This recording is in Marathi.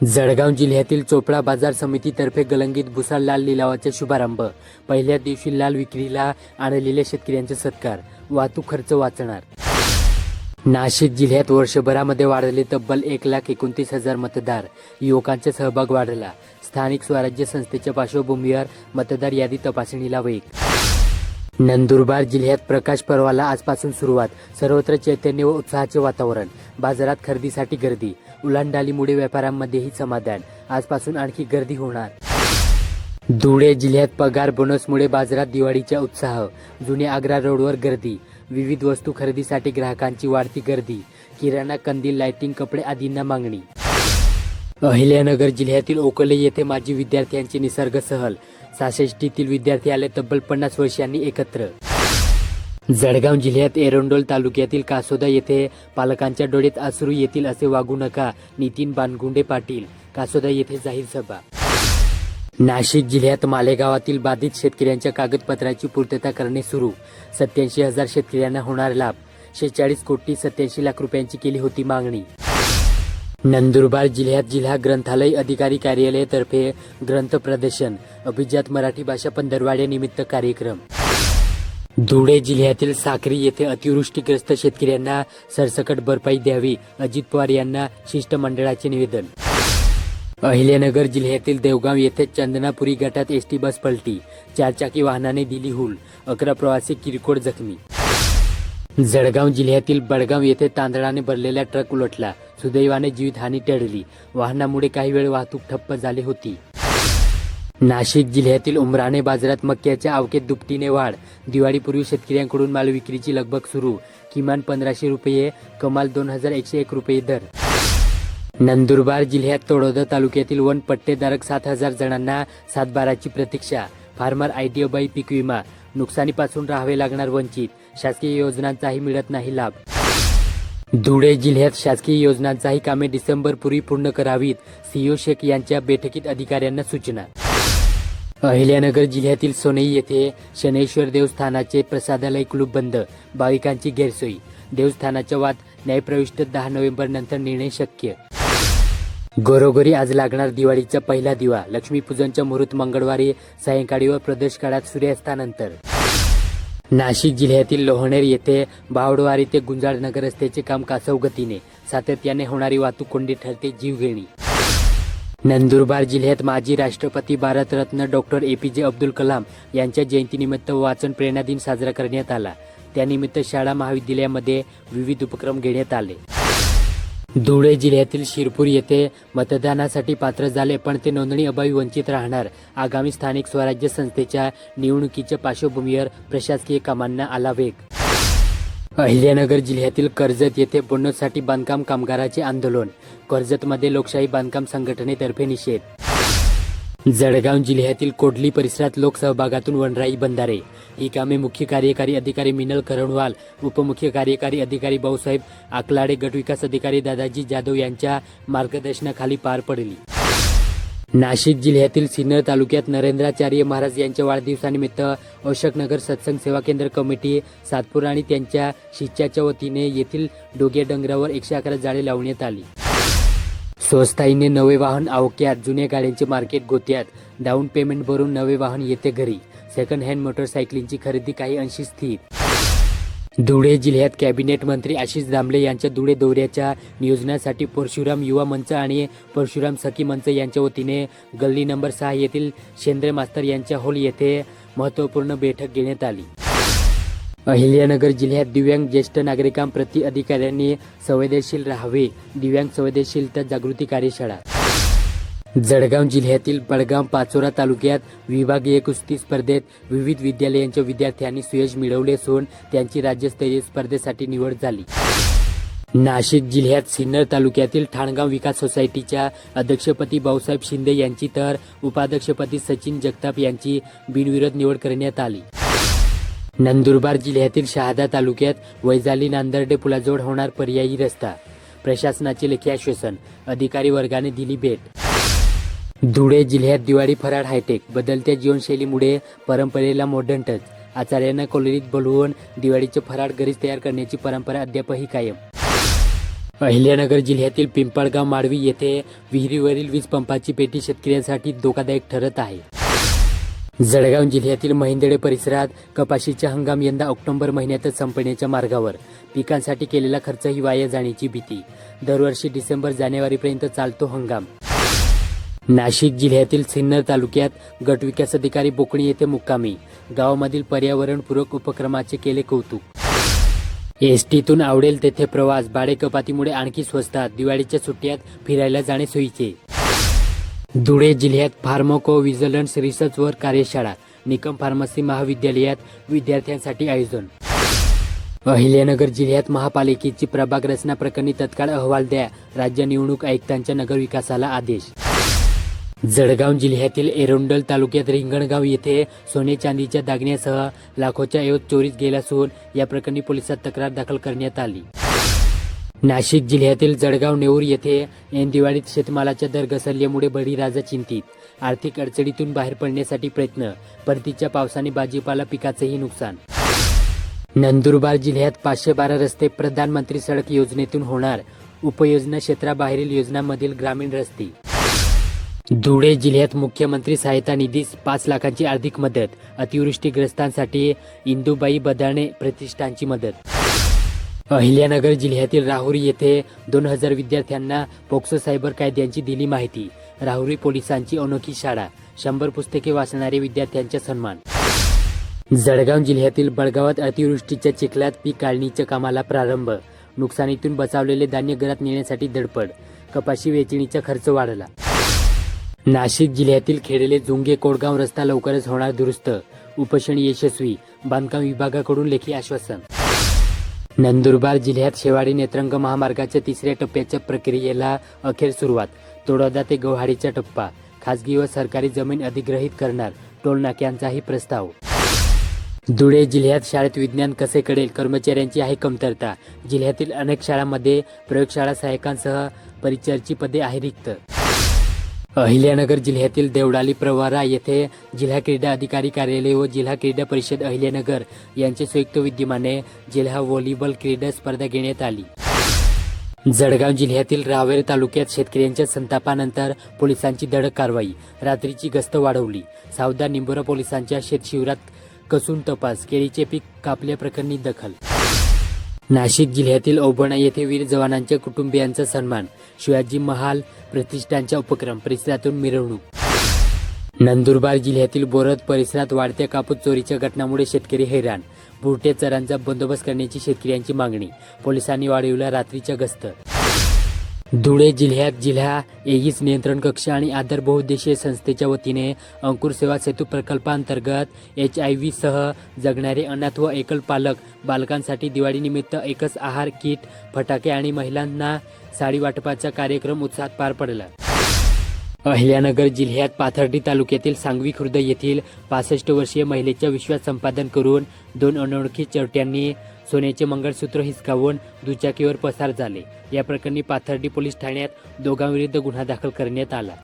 जळगाव जिल्ह्यातील चोपडा बाजार समितीतर्फे गलंगीत भुसार लाल लिलावाचा शुभारंभ। पहिल्या दिवशी लाल विक्रीला आणलेल्या शेतकऱ्यांचे सत्कार, वाहतूक खर्च वाचणार। नाशिक जिल्ह्यात वर्षभरामध्ये वाढले तब्बल 1,29,000 मतदार, युवकांचा सहभाग वाढला। स्थानिक स्वराज्य संस्थेच्या पार्श्वभूमीवर मतदार यादी तपासणीला वेग। नंदुरबार जिल्ह्यात प्रकाश पर्वाला आजपासून सुरुवात, सर्वत्र चैतन्य व उत्साहाचे वातावरण। बाजारात खरेदीसाठी गर्दी, उलाढालीमुळे व्यापाऱ्यांमध्येही समाधान, आजपासून आणखी गर्दी होणार। धुळे जिल्ह्यात पगार बोनसमुळे बाजारात दिवाळीचा उत्साह, जुने आग्रा रोडवर गर्दी, विविध वस्तू खरेदीसाठी ग्राहकांची वाढती गर्दी, किराणा, कंदील, लाइटिंग, कपडे आदींना मागणी। अहिल्यानगर जिल्ह्यातील ओकले येथे माजी विद्यार्थ्यांची निसर्ग सहल, 66तील विद्यार्थी आले तब्बल 50 वर्षांनी एकत्र। जळगाव जिल्ह्यात एरंडोल तालुक्यातील कासोदा येथे पालकांच्या डोळ्यात अश्रू येतील असे वागू नका, नितीन बानगुंडे पाटील, कासोदा येथे जाहीर सभा। नाशिक जिल्ह्यात मालेगावातील बाधित शेतकऱ्यांच्या कागदपत्राची पूर्तता करणे सुरू, 87,000 शेतकऱ्यांना होणार लाभ, 46,87,00,000 रुपयांची केली होती मागणी। नंदुरबार जिल्ह्यात जिल्हा ग्रंथालय अधिकारी कार्यालयातर्फे ग्रंथ प्रदर्शन, अभिजात मराठी भाषा पंधरवड्यानिमित्त कार्यक्रम। धुळे जिल्ह्यातील साक्री येथे अतिवृष्टीग्रस्त शेतकऱ्यांना सरसकट भरपाई द्यावी, अजित पवार यांना शिष्टमंडळाचे निवेदन। अहिल्यानगर जिल्ह्यातील देवगाव येथे चंदनापुरी गटात एसटी बस पलटी, 4 चाकी वाहनाने दिली हूल, 11 प्रवासी किरकोळ जखमी। जळगाव जिल्ह्यातील बडगाव येथे तांदळाने भरलेला ट्रक उलटला, सुदैवाने जीवितहानी टळली, वाहनामुळे काही वेळ वाहतूक ठप्प झाली होती। नाशिक जिल्ह्यातील उमराणे बाजारात मक्याच्या आवकेत दुपटीने वाढ, दिवाळीपूर्वी शेतकऱ्यांकडून माल विक्रीची लगबग सुरू, किमान 1,500 रुपये, कमाल 2,101 रुपये दर। नंदुरबार जिल्ह्यात तळोदा तालुक्यातील वन पट्टेधारक 7,000 जणांना 7/12ची प्रतीक्षा, फार्मर ITI पीक विमा, नुकसानीपासून राहावे लागणार वंचित, शासकीय योजनांचाही मिळत नाही लाभ। धुळे जिल्ह्यात शासकीय योजनांचाही कामे डिसेंबरपूर्वी पूर्ण करावीत, CEO शेख यांच्या बैठकीत अधिकाऱ्यांना सूचना। अहिल्यानगर जिल्ह्यातील सोनई येथे शनैश्वर देवस्थानाचे प्रसादालय कुलूप बंद, भाविकांची गैरसोय, देवस्थानाच्या वाद न्यायप्रविष्ट 10 नोव्हेंबर नंतर निर्णय शक्य। घरोघरी आज लागणार दिवाळीचा पहिला दिवा, लक्ष्मीपूजनच्या मुहूर्त मंगळवारी सायंकाळी व प्रदोष काळात सूर्यास्तानंतर। नाशिक जिल्ह्यातील लोहनेर येथे बावडवारी ते गुंजाळनगर रस्त्याचे काम कासव गतीने, सातत्याने होणारी वाहतूक कोंडी ठरते जीवघेणी। नंदुरबार जिल्ह्यात माजी राष्ट्रपती भारतरत्न डॉक्टर APJ अब्दुल कलाम यांच्या जयंतीनिमित्त वाचन प्रेरणा दिन साजरा करण्यात आला, त्यानिमित्त शाळा महाविद्यालयामध्ये विविध उपक्रम घेण्यात आले। धुळे जिल्ह्यातील शिरपूर येथे मतदानासाठी पात्र झाले पण ते नोंदणी अभावी वंचित राहणार, आगामी स्थानिक स्वराज्य संस्थेच्या निवडणुकीच्या पार्श्वभूमीवर प्रशासकीय कामांना आला वेग। अहिल्यानगर जिल्ह्यातील कर्जत येथे बोनससाठी बांधकाम कामगारांचे आंदोलन, कर्जतमध्ये लोकशाही बांधकाम संघटनेतर्फे निषेध। जळगाव जिल्ह्यातील कोडली परिसरात लोकसहभागातून वनराई बंधारे, ही कामे मुख्य कार्यकारी अधिकारी मिनल करणवाल, उपमुख्य कार्यकारी अधिकारी भाऊसाहेब आकलाडे, गटविकास अधिकारी दादाजी जाधव यांच्या मार्गदर्शनाखाली पार पडली। नाशिक जिल्ह्यातील सिन्नर तालुक्यात नरेंद्राचार्य महाराज यांच्या वाढदिवसानिमित्त अशोकनगर सत्संग सेवा केंद्र कमिटी सातपूर आणि त्यांच्या शिष्याच्या वतीने येथील डोग्या डोंगरावर 111 झाडे लावण्यात आली। स्वस्ताईने नवे वाहन आवक्यात, जुन्या गाड्यांचे मार्केट गोत्यात, डाऊन पेमेंट भरून नवे वाहन येते घरी, सेकंड हँड मोटरसायकलींची खरेदी काही अंशी स्थिर। धुळे जिल्ह्यात कॅबिनेट मंत्री आशिष दामले यांच्या धुळे दौऱ्याच्या नियोजनासाठी परशुराम युवा मंच आणि परशुराम सखी मंच यांच्या वतीने गल्ली नंबर 6 येथील शेंद्रे मास्तर यांच्या हॉल येथे महत्त्वपूर्ण बैठक घेण्यात आली। अहिल्यानगर जिल्ह्यात दिव्यांग ज्येष्ठ नागरिकांप्रती अधिकाऱ्यांनी संवेदनशील राहावे, दिव्यांग संवेदनशीलता जागृती कार्यशाळा। जळगाव जिल्ह्यातील बडगाव पाचोरा तालुक्यात विभागीय कुस्ती स्पर्धेत विविध विद्यालयांच्या विद्यार्थ्यांनी सुयश मिळवले असून त्यांची राज्यस्तरीय स्पर्धेसाठी निवड झाली। नाशिक जिल्ह्यात सिन्नर तालुक्यातील ठाणगाव विकास सोसायटीच्या अध्यक्षपदी भाऊसाहेब शिंदे यांची तर उपाध्यक्षपदी सचिन जगताप यांची बिनविरोध निवड करण्यात आली। नंदुरबार जिल्ह्यातील शहादा तालुक्यात वैजाली नांदर्डे पुलाजवळ होणार पर्यायी रस्ता, प्रशासनाचे लेखी आश्वासन, अधिकारी वर्गाने दिली भेट। धुळे जिल्ह्यात दिवाळी फराळ हायटेक, बदलत्या जीवनशैलीमुळे परंपरेला मॉडर्न टच, आचार्यांना कॉलनीत बोलवून दिवाळीचे फराळ घरीच तयार करण्याची परंपरा अद्यापही कायम। अहिल्यानगर जिल्ह्यातील पिंपळगाव माडवी येथे विहिरीवरील वीज पंपाची पेटी शेतकऱ्यांसाठी धोकादायक ठरत आहे. जळगाव जिल्ह्यातील महिंदळे परिसरात कपाशीचा हंगाम यंदा ऑक्टोबर महिन्यातच संपण्याच्या मार्गावर. पिकांसाठी केलेला खर्चही वाया जाण्याची भीती. दरवर्षी डिसेंबर-जानेवारीपर्यंत चालतो हंगाम. नाशिक जिल्ह्यातील सिन्नर तालुक्यात गटविकास अधिकारी बोकणी येथे मुक्कामी. गावामधील पर्यावरणपूरक उपक्रमाचे केले कौतुक. एसटीतून आवडेल तेथे प्रवास. भाडे कपातीमुळे आणखी स्वस्तात. दिवाळीच्या सुट्ट्यात फिरायला जाणे सोयीचे. धुळे जिल्ह्यात फार्माकोव्हिजिलन्स रिसर्चवर कार्यशाळा. निकम फार्मसी महाविद्यालयात विद्यार्थ्यांसाठी आयोजन. अहिल्यानगर जिल्ह्यात महापालिकेची प्रभाग रचना प्रकरणी तत्काळ अहवाल द्या. राज्य निवडणूक आयुक्तांच्या नगरविकासाला आदेश. जळगाव जिल्ह्यातील एरोंडल तालुक्यात रिंगणगाव येथे सोने चांदीच्या दागिन्यासह लाखोच्या ऐवज चोरीस गेला असून या प्रकरणी पोलिसात तक्रार दाखल करण्यात आली. नाशिक जिल्ह्यातील जळगाव नेऊर येथे ऐन दिवाळीत शेतमालाच्या दर घसरल्यामुळे बळीराजा चिंतित. आर्थिक अडचणीतून बाहेर पडण्यासाठी प्रयत्न. परतीच्या पावसाने भाजीपाला पिकाचेही नुकसान. नंदुरबार जिल्ह्यात 512 रस्ते प्रधानमंत्री सडक योजनेतून होणार. उपयोजना क्षेत्राबाहेरील योजनांमधील ग्रामीण रस्ते. धुळे जिल्ह्यात मुख्यमंत्री सहायता निधीस 5 लाखांची आर्थिक मदत. अतिवृष्टीग्रस्तांसाठी इंदुबाई बदाणे प्रतिष्ठानची मदत. अहिल्यानगर जिल्ह्यातील राहुरी येथे 2000 विद्यार्थ्यांना पोक्सो सायबर कायद्यांची दिली माहिती. राहुरी पोलिसांची अनोखी शाळा. 100 पुस्तके वाचणारे विद्यार्थ्यांचा सन्मान. जळगाव जिल्ह्यातील बळगावात अतिवृष्टीच्या चिखलात पीक काढणीच्या कामाला प्रारंभ. नुकसानीतून बचावलेले धान्य घरात नेण्यासाठी धडपड. कपाशी वेचणीचा खर्च वाढला. नाशिक जिल्ह्यातील खेडले झुंगे कोडगाव रस्ता लवकरच होणार दुरुस्त. उपोषण यशस्वी. बांधकाम विभागाकडून लेखी आश्वासन. नंदुरबार जिल्ह्यात शेवाडी नेत्रंग महामार्गाच्या 3ऱ्या टप्प्याच्या प्रक्रियेला अखेर सुरुवात. तोडोदा ते गौहाडीचा टप्पा. खासगी व सरकारी जमीन अधिग्रहित करणार. टोलनाक्यांचाही प्रस्ताव. धुळे जिल्ह्यात शाळेत विज्ञान कसे कळेल? कर्मचाऱ्यांची आहे कमतरता. जिल्ह्यातील अनेक शाळांमध्ये प्रयोगशाळा सहाय्यकांसह परिचरची पदे आहे रिक्त. अहिल्यानगर जिल्ह्यातील देवळाली प्रवरा येथे जिल्हा क्रीडा अधिकारी कार्यालय व जिल्हा क्रीडा परिषद अहिल्यानगर यांचे संयुक्त विद्यमाने जिल्हा व्हॉलीबॉल क्रीडा स्पर्धा घेण्यात आली. जळगाव जिल्ह्यातील रावेर तालुक्यात शेतकऱ्यांच्या संतापानंतर पोलिसांची धडक कारवाई. रात्रीची गस्त वाढवली. सावदा निंबोरा पोलिसांच्या शेतशिवारात कसून तपास. केळीचे पीक कापल्याप्रकरणी दखल. नाशिक जिल्ह्यातील औबणा येथे वीर जवानांच्या कुटुंबियांचा सन्मान. शिवाजी महाल प्रतिष्ठानचा उपक्रम. परिसरातून मिरवणूक. नंदुरबार जिल्ह्यातील बोरद परिसरात वाढत्या कापूस चोरीच्या घटनांमुळे शेतकरी हैराण. बुरट्या चरांचा बंदोबस्त करण्याची शेतकऱ्यांची मागणी. पोलिसांनी वाढविला रात्रीच्या गस्त. धुळे जिल्ह्यात जिल्हा एईस नियंत्रण कक्ष आणि आधार बहुउद्देशीय संस्थेच्या वतीने अंकुर सेवा सेतू प्रकल्पांतर्गत HIV सह जगणारे अनाथ व एकल पालक बालकांसाठी दिवाळीनिमित्त एकच आहार किट, फटाके आणि महिलांना साडी वाटपाचा कार्यक्रम उत्साहात पार पडला. अहिल्यानगर जिल्ह्यात पाथर्डी तालुक्यातील सांगवी खुर्द येथील 65 वर्षीय महिलेचा विश्वास संपादन करून 2 अनोळखी चोरट्यांनी सोन्याचे मंगळसूत्र हिसकावून दुचाकीवर पसार झाले. या प्रकरणी पाथर्डी पोलीस ठाण्यात दोघांविरुद्ध गुन्हा दाखल करण्यात आला.